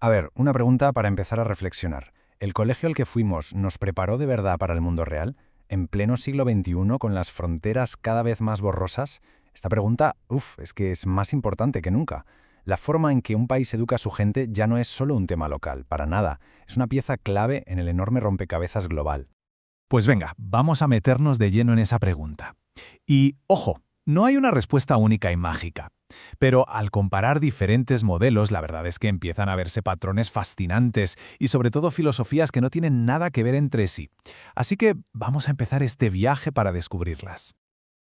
A ver, una pregunta para empezar a reflexionar. ¿El colegio al que fuimos nos preparó de verdad para el mundo real? ¿En pleno siglo XXI, con las fronteras cada vez más borrosas? Esta pregunta, es que es más importante que nunca. La forma en que un país educa a su gente ya no es solo un tema local, para nada. Es una pieza clave en el enorme rompecabezas global. Pues venga, vamos a meternos de lleno en esa pregunta. Y, ojo, no hay una respuesta única y mágica. Pero al comparar diferentes modelos, la verdad es que empiezan a verse patrones fascinantes y sobre todo filosofías que no tienen nada que ver entre sí. Así que vamos a empezar este viaje para descubrirlas.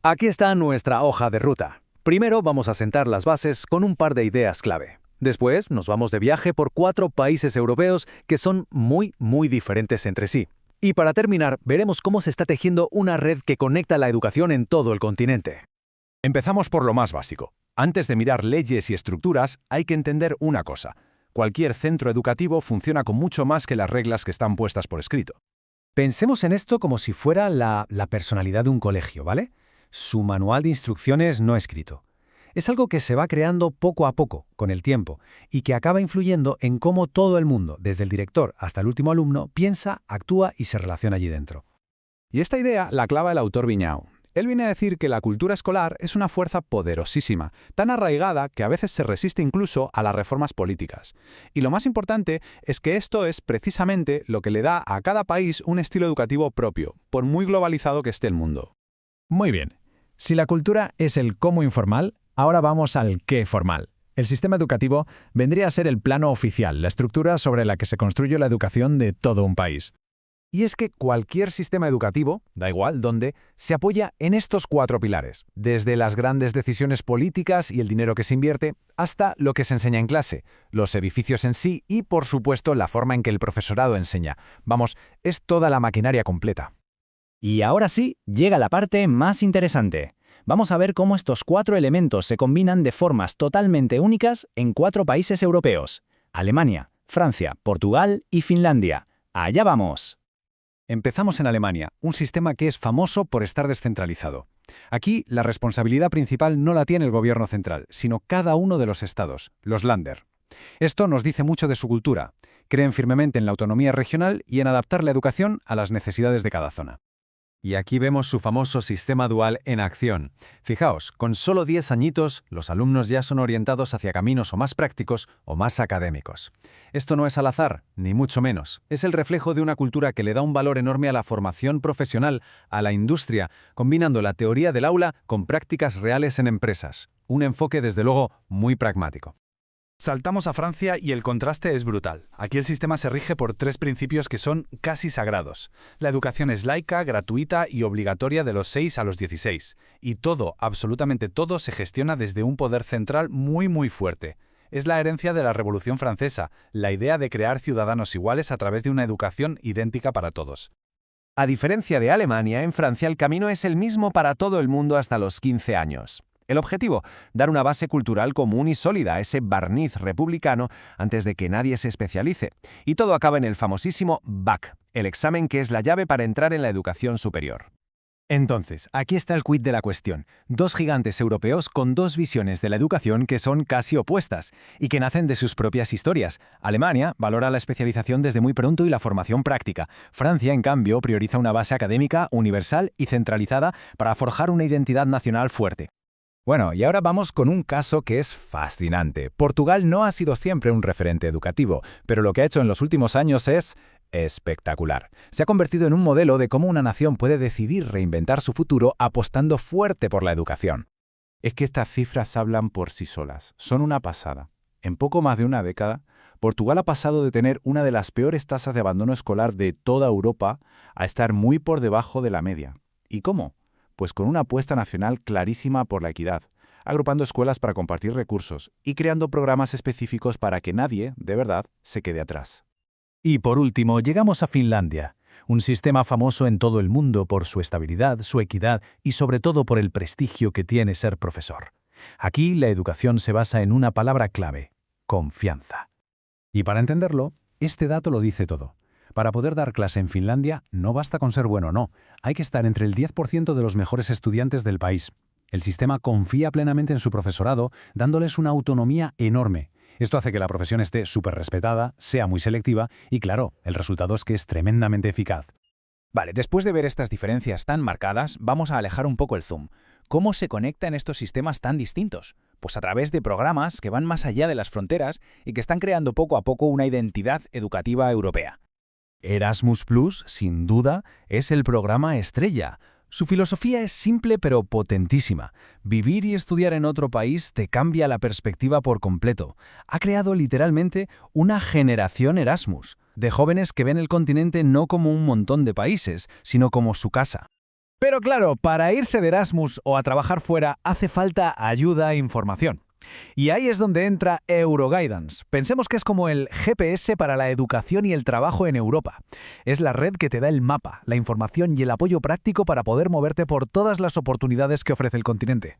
Aquí está nuestra hoja de ruta. Primero vamos a sentar las bases con un par de ideas clave. Después nos vamos de viaje por 4 países europeos que son muy diferentes entre sí. Y para terminar, veremos cómo se está tejiendo una red que conecta la educación en todo el continente. Empezamos por lo más básico. Antes de mirar leyes y estructuras, hay que entender una cosa. Cualquier centro educativo funciona con mucho más que las reglas que están puestas por escrito. Pensemos en esto como si fuera la personalidad de un colegio, ¿vale? Su manual de instrucciones no escrito. Es algo que se va creando poco a poco, con el tiempo, y que acaba influyendo en cómo todo el mundo, desde el director hasta el último alumno, piensa, actúa y se relaciona allí dentro. Y esta idea la clava el autor Viñao. Él viene a decir que la cultura escolar es una fuerza poderosísima, tan arraigada que a veces se resiste incluso a las reformas políticas. Y lo más importante es que esto es precisamente lo que le da a cada país un estilo educativo propio, por muy globalizado que esté el mundo. Muy bien. Si la cultura es el cómo informal, ahora vamos al qué formal. El sistema educativo vendría a ser el plano oficial, la estructura sobre la que se construye la educación de todo un país. Y es que cualquier sistema educativo, da igual dónde, se apoya en estos 4 pilares, desde las grandes decisiones políticas y el dinero que se invierte, hasta lo que se enseña en clase, los edificios en sí y, por supuesto, la forma en que el profesorado enseña. Vamos, es toda la maquinaria completa. Y ahora sí, llega la parte más interesante. Vamos a ver cómo estos 4 elementos se combinan de formas totalmente únicas en 4 países europeos: Alemania, Francia, Portugal y Finlandia. ¡Allá vamos! Empezamos en Alemania, un sistema que es famoso por estar descentralizado. Aquí, la responsabilidad principal no la tiene el gobierno central, sino cada uno de los estados, los Länder. Esto nos dice mucho de su cultura. Creen firmemente en la autonomía regional y en adaptar la educación a las necesidades de cada zona. Y aquí vemos su famoso sistema dual en acción. Fijaos, con solo 10 añitos, los alumnos ya son orientados hacia caminos o más prácticos o más académicos. Esto no es al azar, ni mucho menos. Es el reflejo de una cultura que le da un valor enorme a la formación profesional, a la industria, combinando la teoría del aula con prácticas reales en empresas. Un enfoque, desde luego, muy pragmático. Saltamos a Francia y el contraste es brutal. Aquí el sistema se rige por 3 principios que son casi sagrados. La educación es laica, gratuita y obligatoria de los 6 a los 16. Y todo, absolutamente todo, se gestiona desde un poder central muy fuerte. Es la herencia de la Revolución Francesa, la idea de crear ciudadanos iguales a través de una educación idéntica para todos. A diferencia de Alemania, en Francia el camino es el mismo para todo el mundo hasta los 15 años. El objetivo, dar una base cultural común y sólida, ese barniz republicano, antes de que nadie se especialice. Y todo acaba en el famosísimo BAC, el examen que es la llave para entrar en la educación superior. Entonces, aquí está el quid de la cuestión. 2 gigantes europeos con 2 visiones de la educación que son casi opuestas y que nacen de sus propias historias. Alemania valora la especialización desde muy pronto y la formación práctica. Francia, en cambio, prioriza una base académica, universal y centralizada para forjar una identidad nacional fuerte. Bueno, y ahora vamos con un caso que es fascinante. Portugal no ha sido siempre un referente educativo, pero lo que ha hecho en los últimos años es espectacular. Se ha convertido en un modelo de cómo una nación puede decidir reinventar su futuro apostando fuerte por la educación. Es que estas cifras hablan por sí solas. Son una pasada. En poco más de una década, Portugal ha pasado de tener una de las peores tasas de abandono escolar de toda Europa a estar muy por debajo de la media. ¿Y cómo? Pues con una apuesta nacional clarísima por la equidad, agrupando escuelas para compartir recursos y creando programas específicos para que nadie, de verdad, se quede atrás. Y por último, llegamos a Finlandia, un sistema famoso en todo el mundo por su estabilidad, su equidad y sobre todo por el prestigio que tiene ser profesor. Aquí la educación se basa en una palabra clave: confianza. Y para entenderlo, este dato lo dice todo. Para poder dar clase en Finlandia, no basta con ser bueno, no. Hay que estar entre el 10% de los mejores estudiantes del país. El sistema confía plenamente en su profesorado, dándoles una autonomía enorme. Esto hace que la profesión esté súper respetada, sea muy selectiva y, claro, el resultado es que es tremendamente eficaz. Vale, después de ver estas diferencias tan marcadas, vamos a alejar un poco el zoom. ¿Cómo se conectan estos sistemas tan distintos? Pues a través de programas que van más allá de las fronteras y que están creando poco a poco una identidad educativa europea. Erasmus Plus, sin duda, es el programa estrella. Su filosofía es simple pero potentísima. Vivir y estudiar en otro país te cambia la perspectiva por completo. Ha creado literalmente una generación Erasmus, de jóvenes que ven el continente no como un montón de países, sino como su casa. Pero claro, para irse de Erasmus o a trabajar fuera hace falta ayuda e información. Y ahí es donde entra Euroguidance. Pensemos que es como el GPS para la educación y el trabajo en Europa. Es la red que te da el mapa, la información y el apoyo práctico para poder moverte por todas las oportunidades que ofrece el continente.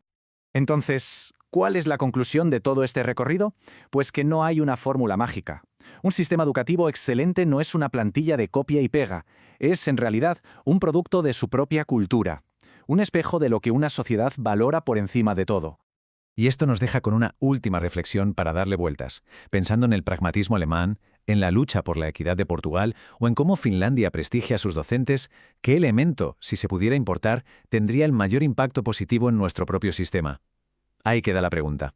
Entonces, ¿cuál es la conclusión de todo este recorrido? Pues que no hay una fórmula mágica. Un sistema educativo excelente no es una plantilla de copia y pega. Es, en realidad, un producto de su propia cultura. Un espejo de lo que una sociedad valora por encima de todo. Y esto nos deja con una última reflexión para darle vueltas, pensando en el pragmatismo alemán, en la lucha por la equidad de Portugal o en cómo Finlandia prestigia a sus docentes, ¿qué elemento, si se pudiera importar, tendría el mayor impacto positivo en nuestro propio sistema? Ahí queda la pregunta.